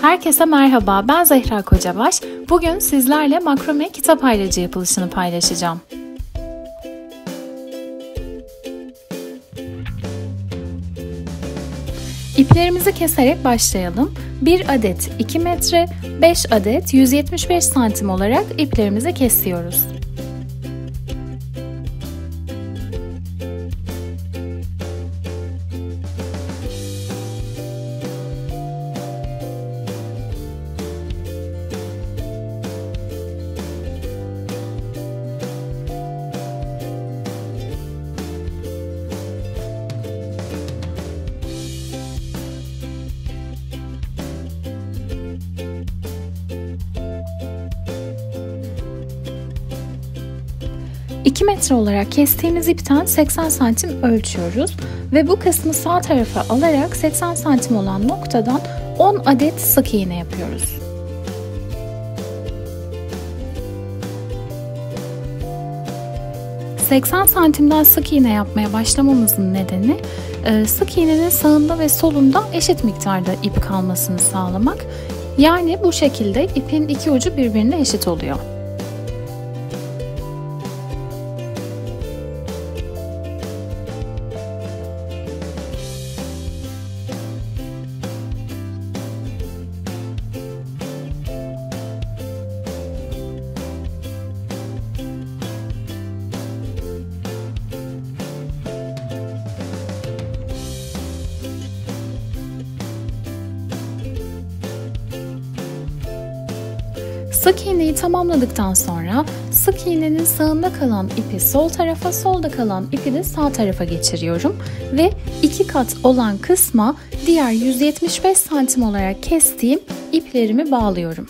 Herkese merhaba, ben Zehra Kocabaş. Bugün sizlerle makrome kitap ayracı yapılışını paylaşacağım. İplerimizi keserek başlayalım. 1 adet 2 metre, 5 adet 175 santim olarak iplerimizi kesiyoruz. $2 metre olarak kestiğimiz ipten 80 santim ölçüyoruz ve bu kısmı sağ tarafa alarak 80 santim olan noktadan 10 adet sık iğne yapıyoruz. ...80 santimden sık iğne yapmaya başlamamızın nedeni sık iğnenin sağında ve solunda eşit miktarda ip kalmasını sağlamak. Yani bu şekilde ipin iki ucu birbirine eşit oluyor. Sık iğneyi tamamladıktan sonra sık iğnenin sağında kalan ipi sol tarafa, solda kalan ipi de sağ tarafa geçiriyorum ve 2 kat olan kısma diğer 175 santim olarak kestiğim iplerimi bağlıyorum.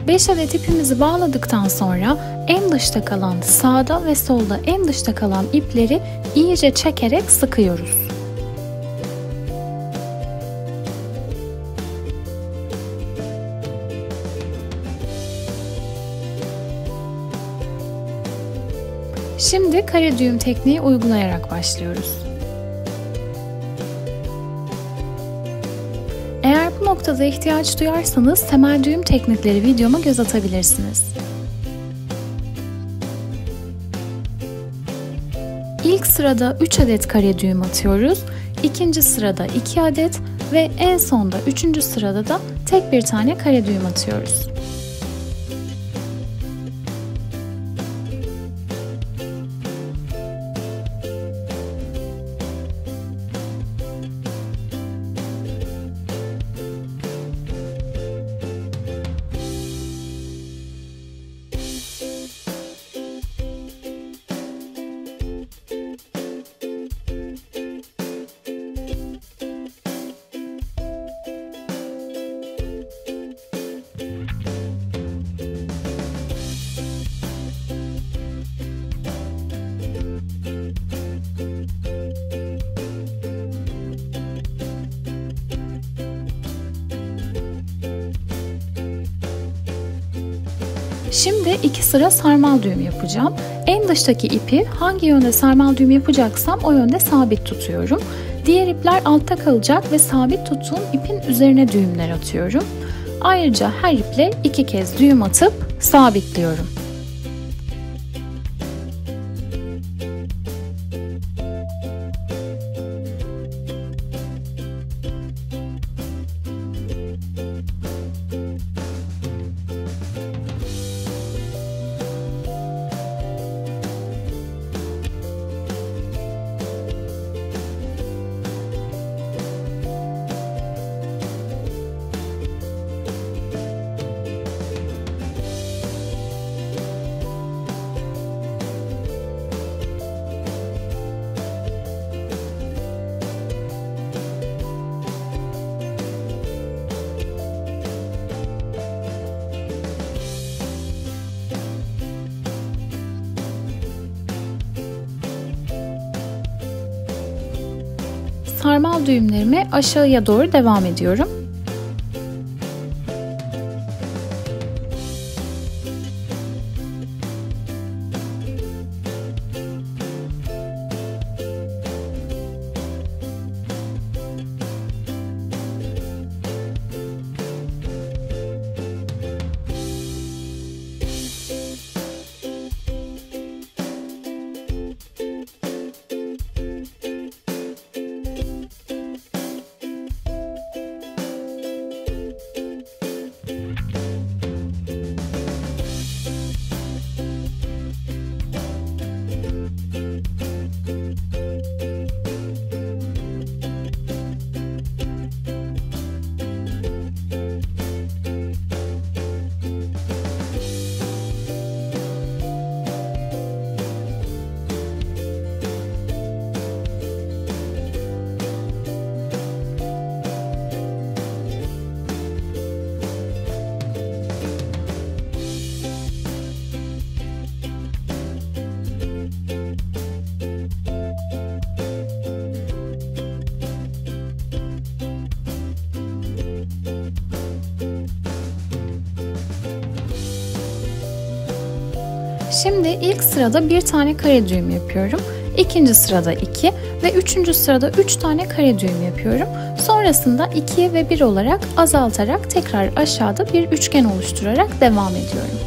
Beş adet ipimizi bağladıktan sonra en dışta kalan sağda ve solda en dışta kalan ipleri iyice çekerek sıkıyoruz. Şimdi kare düğüm tekniği uygulayarak başlıyoruz. Eğer bu noktada ihtiyaç duyarsanız temel düğüm teknikleri videoma göz atabilirsiniz. İlk sırada 3 adet kare düğüm atıyoruz. İkinci sırada 2 adet ve en sonda 3. sırada da tek bir tane kare düğüm atıyoruz. Şimdi 2 sıra sarmal düğüm yapacağım. En dıştaki ipi hangi yönde sarmal düğüm yapacaksam o yönde sabit tutuyorum. Diğer ipler altta kalacak ve sabit tuttuğum ipin üzerine düğümler atıyorum. Ayrıca her iple 2 kez düğüm atıp sabitliyorum. sarmal düğümlerime aşağıya doğru devam ediyorum. Şimdi ilk sırada bir tane kare düğüm yapıyorum. İkinci sırada 2 ve üçüncü sırada 3 tane kare düğüm yapıyorum. Sonrasında 2 ve 1 olarak azaltarak tekrar aşağıda bir üçgen oluşturarak devam ediyorum.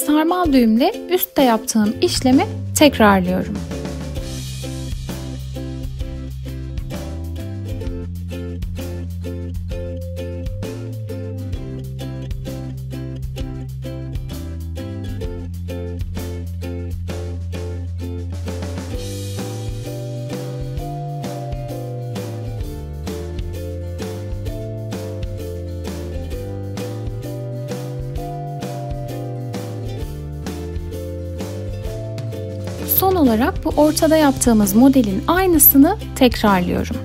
Sarmal düğümle üstte yaptığım işlemi tekrarlıyorum. Son olarak bu ortada yaptığımız modelin aynısını tekrarlıyorum.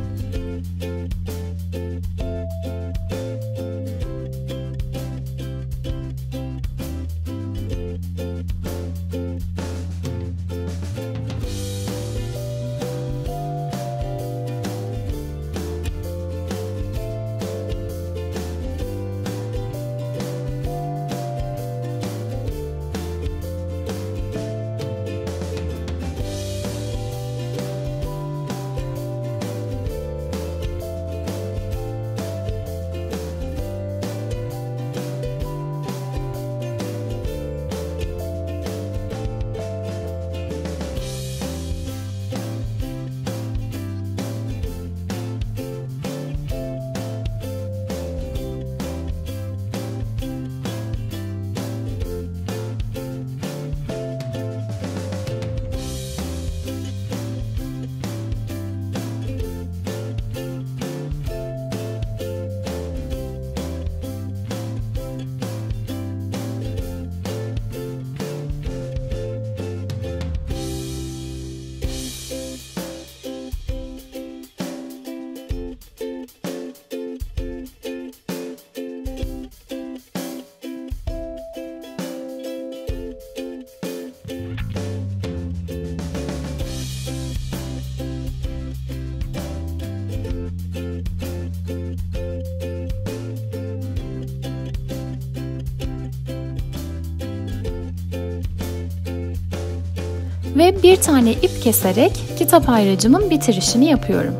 Ve bir tane ip keserek kitap ayracımın bitirişini yapıyorum.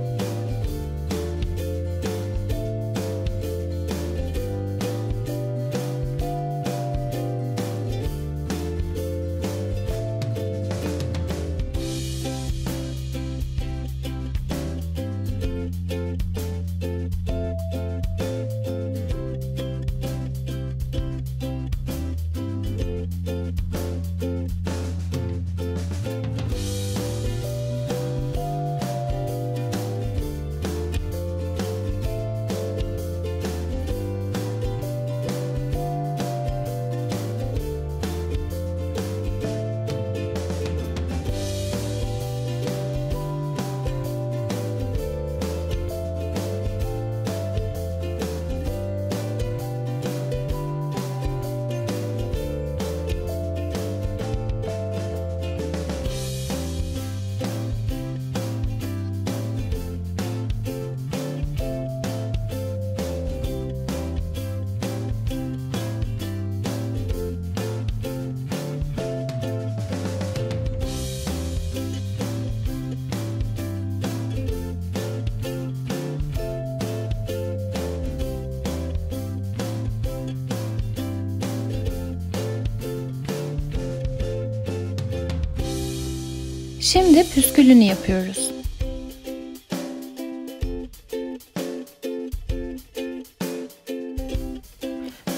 Şimdi püskülünü yapıyoruz.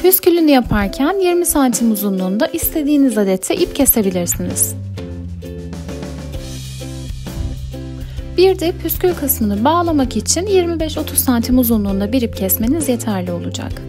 Püskülünü yaparken 20 santim uzunluğunda istediğiniz adette ip kesebilirsiniz. Bir de püskül kısmını bağlamak için 25-30 santim uzunluğunda bir ip kesmeniz yeterli olacak.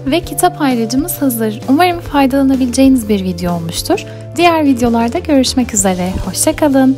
Ve kitap ayracımız hazır. Umarım faydalanabileceğiniz bir video olmuştur. Diğer videolarda görüşmek üzere. Hoşça kalın.